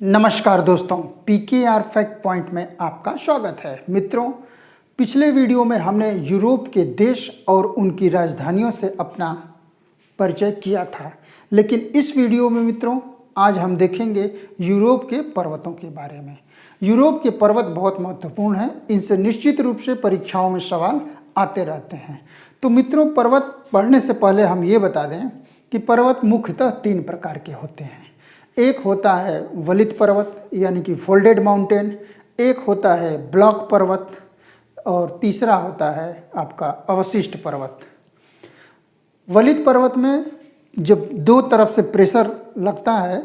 नमस्कार दोस्तों, PKR fact point में आपका स्वागत है। मित्रों, पिछले वीडियो में हमने यूरोप के देश और उनकी राजधानियों से अपना परिचय किया था, लेकिन इस वीडियो में मित्रों आज हम देखेंगे यूरोप के पर्वतों के बारे में। यूरोप के पर्वत बहुत महत्वपूर्ण हैं, इनसे निश्चित रूप से परीक्षाओं में सवाल आते रहते हैं। तो मित्रों, पर्वत पढ़ने से पहले हम ये बता दें कि पर्वत मुख्यतः 3 प्रकार के होते हैं। एक होता है वलित पर्वत यानी कि फोल्डेड माउंटेन, एक होता है ब्लॉक पर्वत और तीसरा होता है आपका अवशिष्ट पर्वत। वलित पर्वत में जब 2 तरफ से प्रेशर लगता है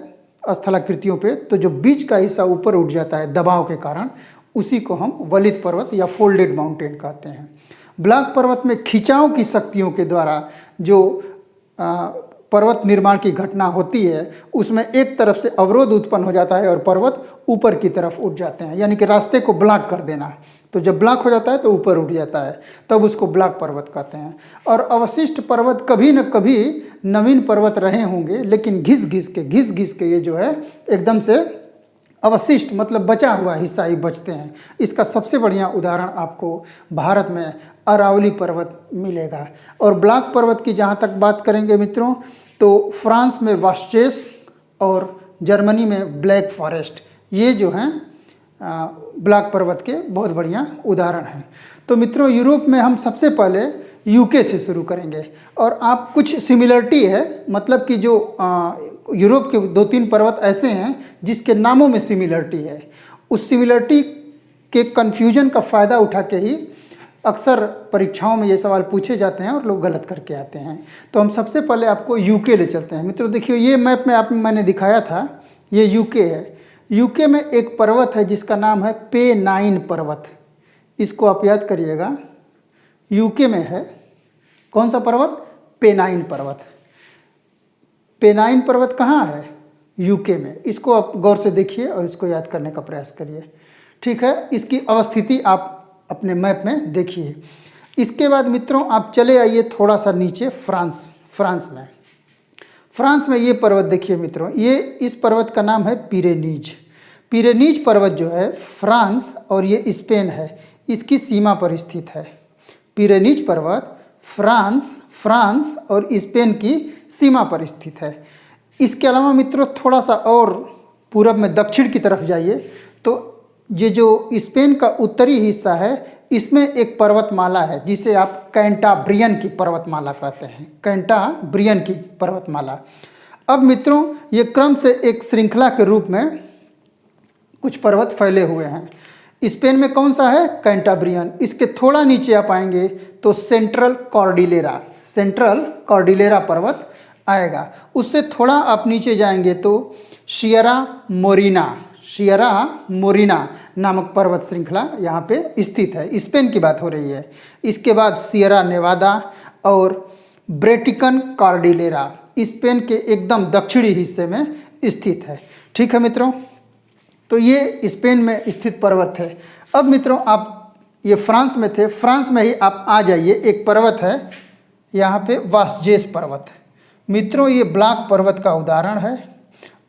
स्थलाकृतियों पे, तो जो बीच का हिस्सा ऊपर उठ जाता है दबाव के कारण, उसी को हम वलित पर्वत या फोल्डेड माउंटेन कहते हैं। ब्लॉक पर्वत में खिंचाव की शक्तियों के द्वारा जो पर्वत निर्माण की घटना होती है, उसमें एक तरफ से अवरोध उत्पन्न हो जाता है और पर्वत ऊपर की तरफ उठ जाते हैं, यानी कि रास्ते को ब्लॉक कर देना। तो जब ब्लॉक हो जाता है तो ऊपर उठ जाता है, तब उसको ब्लॉक पर्वत कहते हैं। और अवशिष्ट पर्वत कभी न कभी नवीन पर्वत रहे होंगे, लेकिन घिस घिस के ये जो है एकदम से अवशिष्ट मतलब बचा हुआ हिस्सा ही बचते हैं। इसका सबसे बढ़िया उदाहरण आपको भारत में अरावली पर्वत मिलेगा। और ब्लॉक पर्वत की जहाँ तक बात करेंगे मित्रों, तो फ्रांस में वास्चेस और जर्मनी में ब्लैक फॉरेस्ट, ये जो हैं ब्लॉक पर्वत के बहुत बढ़िया उदाहरण हैं। तो मित्रों, यूरोप में हम सबसे पहले यूके से शुरू करेंगे। और आप कुछ सिमिलरिटी है, मतलब कि जो यूरोप के 2-3 पर्वत ऐसे हैं जिसके नामों में सिमिलरिटी है। उस सिमिलरिटी के कन्फ्यूजन का फ़ायदा उठा के ही अक्सर परीक्षाओं में ये सवाल पूछे जाते हैं और लोग गलत करके आते हैं। तो हम सबसे पहले आपको यूके ले चलते हैं। मित्रों देखिए, ये मैप में मैंने दिखाया था, ये यूके है। यूके में एक पर्वत है जिसका नाम है पेनाइन पर्वत। इसको आप याद करिएगा, यूके में है कौन सा पर्वत? पेनाइन पर्वत। पेनाइन पर्वत कहाँ है? यूके में। इसको आप गौर से देखिए और इसको याद करने का प्रयास करिए, ठीक है। इसकी अवस्थिति आप अपने मैप में देखिए। इसके बाद मित्रों आप चले आइए थोड़ा सा नीचे, फ्रांस में ये पर्वत देखिए मित्रों, ये इस पर्वत का नाम है पिरेनीज पर्वत जो है फ्रांस और ये स्पेन है, इसकी सीमा पर स्थित है। पिरेनीज पर्वत फ्रांस और स्पेन की सीमा पर स्थित है। इसके अलावा मित्रों थोड़ा सा और पूरब में दक्षिण की तरफ जाइए तो ये जो स्पेन का उत्तरी हिस्सा है, इसमें एक पर्वतमाला है जिसे आप कैंटाब्रियन की पर्वतमाला कहते हैं, कैंटाब्रियन की पर्वतमाला। अब मित्रों ये क्रम से एक श्रृंखला के रूप में कुछ पर्वत फैले हुए हैं। स्पेन में कौन सा है? कैंटाब्रियन। इसके थोड़ा नीचे आप आएंगे तो सेंट्रल कॉर्डिलेरा पर्वत आएगा। उससे थोड़ा आप नीचे जाएंगे तो सियरा मोरिना नामक पर्वत श्रृंखला यहाँ पे स्थित है। स्पेन की बात हो रही है। इसके बाद सियरा नेवादा और ब्रेटिकन कॉर्डिलेरा स्पेन के एकदम दक्षिणी हिस्से में स्थित है, ठीक है मित्रों। तो ये स्पेन में स्थित पर्वत है। अब मित्रों आप ये फ्रांस में थे, फ्रांस में ही आप आ जाइए, एक पर्वत है यहाँ पे वास्जेस पर्वत। मित्रों ये ब्लॉक पर्वत का उदाहरण है।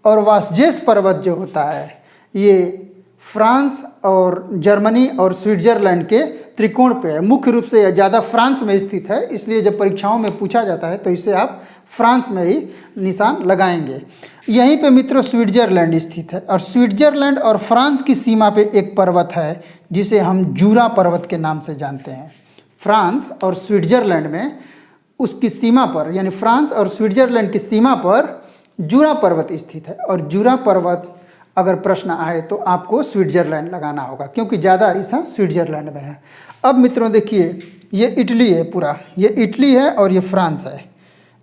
और वास्जेस पर्वत जो होता है ये फ्रांस और जर्मनी और स्विट्ज़रलैंड के त्रिकोण पे है। मुख्य रूप से यह ज़्यादा फ्रांस में स्थित है, इसलिए जब परीक्षाओं में पूछा जाता है तो इसे आप फ्रांस में ही निशान लगाएंगे। यहीं पे मित्रों स्विट्ज़रलैंड स्थित है। और स्विट्ज़रलैंड और फ्रांस की सीमा पे एक पर्वत है जिसे हम जूरा पर्वत के नाम से जानते हैं। फ्रांस और स्विट्ज़रलैंड में उसकी सीमा पर, यानी फ्रांस और स्विट्ज़रलैंड की सीमा पर जूरा पर्वत स्थित है। और जूरा पर्वत अगर प्रश्न आए तो आपको स्विट्ज़रलैंड लगाना होगा, क्योंकि ज़्यादा हिस्सा स्विट्ज़रलैंड में है। अब मित्रों देखिए, ये इटली है पूरा, ये इटली है और ये फ्रांस है।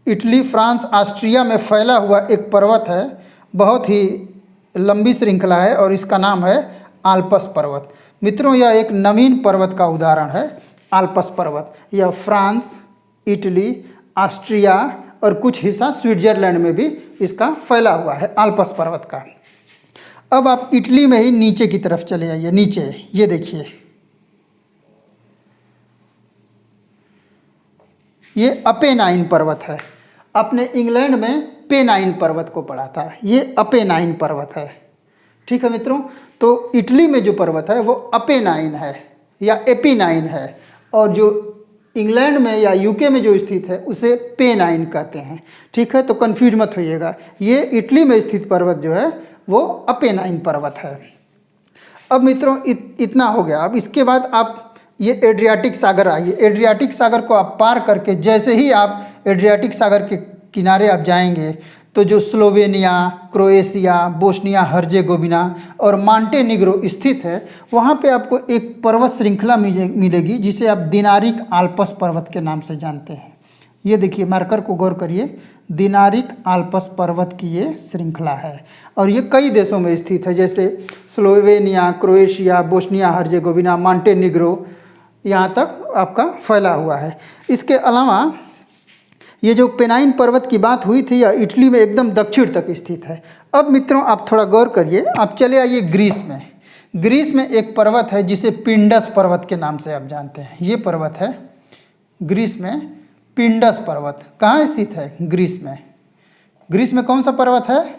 इटली, फ्रांस, ऑस्ट्रिया में फैला हुआ एक पर्वत है, बहुत ही लंबी श्रृंखला है और इसका नाम है आल्प्स पर्वत। मित्रों यह एक नवीन पर्वत का उदाहरण है, आल्प्स पर्वत। यह फ्रांस, इटली, ऑस्ट्रिया और कुछ हिस्सा स्विट्ज़रलैंड में भी इसका फैला हुआ है, आल्प्स पर्वत का। अब आप इटली में ही नीचे की तरफ चले आइए, नीचे ये देखिए, ये अपेनाइन पर्वत है। आपने इंग्लैंड में पेनाइन पर्वत को पढ़ा था, ये अपेनाइन पर्वत है, ठीक है मित्रों, तो इटली में जो पर्वत है वो अपेनाइन है या एपिनाइन है, और जो इंग्लैंड में या यूके में जो स्थित है उसे पेनाइन कहते हैं। ठीक है, तो कंफ्यूज मत होइएगा, ये इटली में स्थित पर्वत जो है वो अपेनाइन पर्वत है। अब मित्रों इतना हो गया। अब इसके बाद आप ये एड्रियाटिक सागर आइए। एड्रियाटिक सागर को आप पार करके जैसे ही आप एड्रियाटिक सागर के किनारे आप जाएंगे तो जो स्लोवेनिया, क्रोएशिया, बोस्निया हर्जेगोविना और मांटेनिग्रो स्थित है, वहाँ पे आपको एक पर्वत श्रृंखला मिलेगी जिसे आप दिनारिक आल्प्स पर्वत के नाम से जानते हैं। ये देखिए, मार्कर को गौर करिए, दिनारिक आल्प्स पर्वत की ये श्रृंखला है और ये कई देशों में स्थित है, जैसे स्लोवेनिया, क्रोएशिया, बोस्निया हर्जेगोविना, मांटेनिग्रो, यहाँ तक आपका फैला हुआ है। इसके अलावा ये जो पेनाइन पर्वत की बात हुई थी, यह इटली में एकदम दक्षिण तक स्थित है। अब मित्रों आप थोड़ा गौर करिए, आप चले आइए ग्रीस में। ग्रीस में एक पर्वत है जिसे पिंडस पर्वत के नाम से आप जानते हैं। ये पर्वत है ग्रीस में, पिंडस पर्वत। कहाँ स्थित है? ग्रीस में। ग्रीस में कौन सा पर्वत है?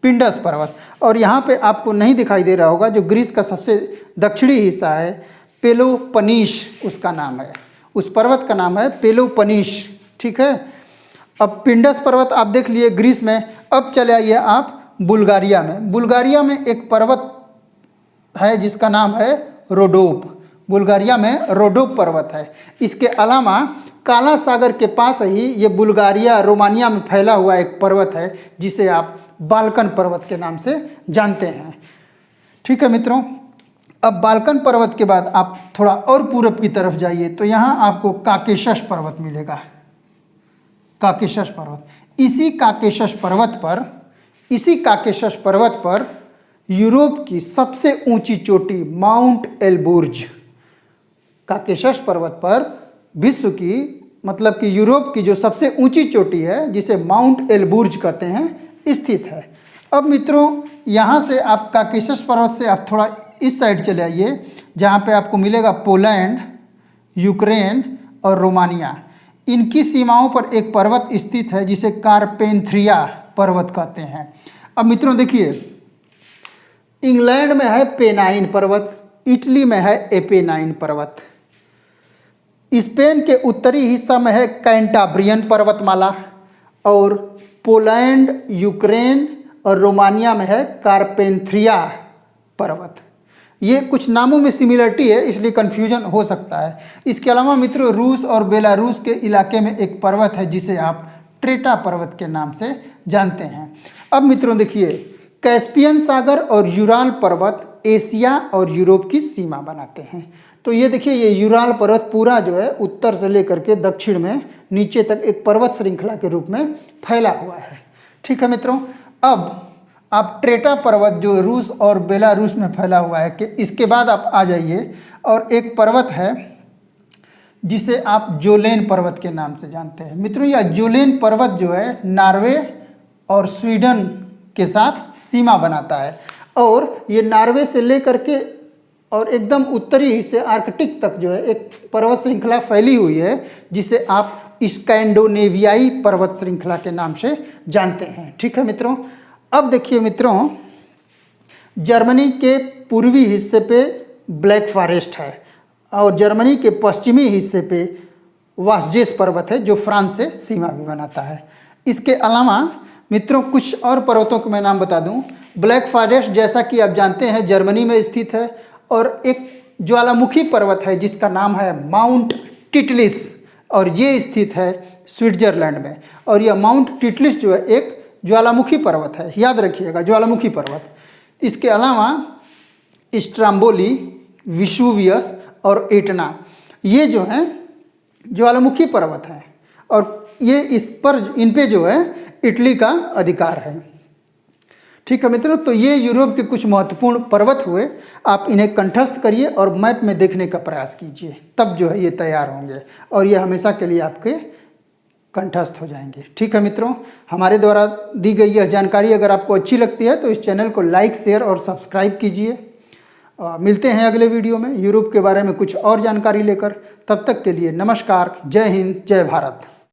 पिंडस पर्वत। और यहाँ पे आपको नहीं दिखाई दे रहा होगा, जो ग्रीस का सबसे दक्षिणी हिस्सा है, पेलोपनीश उसका नाम है, उस पर्वत का नाम है पेलोपनीश। ठीक है, अब पिंडस पर्वत आप देख लिए ग्रीस में। अब चले आइए आप बुल्गारिया में। बुल्गारिया में एक पर्वत है जिसका नाम है रोडोप। बुल्गारिया में रोडोप पर्वत है। इसके अलावा काला सागर के पास ही ये बुल्गारिया, रोमानिया में फैला हुआ एक पर्वत है जिसे आप बाल्कन पर्वत के नाम से जानते हैं। ठीक है मित्रों, अब बाल्कन पर्वत के बाद आप थोड़ा और पूरब की तरफ जाइए तो यहाँ आपको काकेशस पर्वत मिलेगा। काकेशस पर्वत। इसी काकेशस पर्वत पर यूरोप की सबसे ऊंची चोटी माउंट एल्बुर्ज, काकेशस पर्वत पर विश्व की, मतलब कि यूरोप की जो सबसे ऊंची चोटी है जिसे माउंट एल्बुर्ज कहते हैं, स्थित है। अब मित्रों यहाँ से आप काकेशस पर्वत से आप थोड़ा इस साइड चले आइए, जहाँ पे आपको मिलेगा पोलैंड, यूक्रेन और रोमानिया। इनकी सीमाओं पर एक पर्वत स्थित है जिसे कारपेंथ्रिया पर्वत कहते हैं। अब मित्रों देखिए, इंग्लैंड में है पेनाइन पर्वत, इटली में है एपेनाइन पर्वत, स्पेन के उत्तरी हिस्सा में है कैंटाब्रियन पर्वतमाला, और पोलैंड, यूक्रेन और रोमानिया में है कारपेंथ्रिया पर्वत। ये कुछ नामों में सिमिलरिटी है, इसलिए कन्फ्यूजन हो सकता है। इसके अलावा मित्रों रूस और बेलारूस के इलाके में एक पर्वत है जिसे आप ट्रेटा पर्वत के नाम से जानते हैं। अब मित्रों देखिए, कैस्पियन सागर और यूराल पर्वत एशिया और यूरोप की सीमा बनाते हैं। तो ये देखिए, ये यूराल पर्वत पूरा जो है उत्तर से लेकर के दक्षिण में नीचे तक एक पर्वत श्रृंखला के रूप में फैला हुआ है। ठीक है मित्रों, अब आप ट्रेटा पर्वत जो रूस और बेलारूस में फैला हुआ है, कि इसके बाद आप आ जाइए और एक पर्वत है जिसे आप जोलेन पर्वत के नाम से जानते हैं। मित्रों यह जोलेन पर्वत जो है नॉर्वे और स्वीडन के साथ सीमा बनाता है, और ये नॉर्वे से लेकर के और एकदम उत्तरी हिस्से आर्कटिक तक जो है एक पर्वत श्रृंखला फैली हुई है जिसे आप स्कैंडोनेवियाई पर्वत श्रृंखला के नाम से जानते हैं। ठीक है मित्रों, अब देखिए मित्रों, जर्मनी के पूर्वी हिस्से पे ब्लैक फॉरेस्ट है और जर्मनी के पश्चिमी हिस्से पे वास्जेस पर्वत है जो फ्रांस से सीमा भी बनाता है। इसके अलावा मित्रों कुछ और पर्वतों के मैं नाम बता दूं। ब्लैक फॉरेस्ट जैसा कि आप जानते हैं जर्मनी में स्थित है, और एक ज्वालामुखी पर्वत है जिसका नाम है माउंट टिटलिस, और ये स्थित है स्विट्जरलैंड में। और यह माउंट टिटलिस जो है एक ज्वालामुखी पर्वत है, याद रखिएगा, ज्वालामुखी पर्वत। इसके अलावा स्ट्राम्बोली, विशुवियस और एटना, ये जो हैं ज्वालामुखी पर्वत हैं, और ये इन पे जो है इटली का अधिकार है। ठीक है मित्रों, तो ये यूरोप के कुछ महत्वपूर्ण पर्वत हुए। आप इन्हें कंठस्थ करिए और मैप में देखने का प्रयास कीजिए, तब जो है ये तैयार होंगे और ये हमेशा के लिए आपके कंठस्थ हो जाएंगे। ठीक है मित्रों, हमारे द्वारा दी गई यह जानकारी अगर आपको अच्छी लगती है तो इस चैनल को लाइक, शेयर और सब्सक्राइब कीजिए। मिलते हैं अगले वीडियो में यूरोप के बारे में कुछ और जानकारी लेकर। तब तक के लिए नमस्कार, जय हिंद, जय भारत।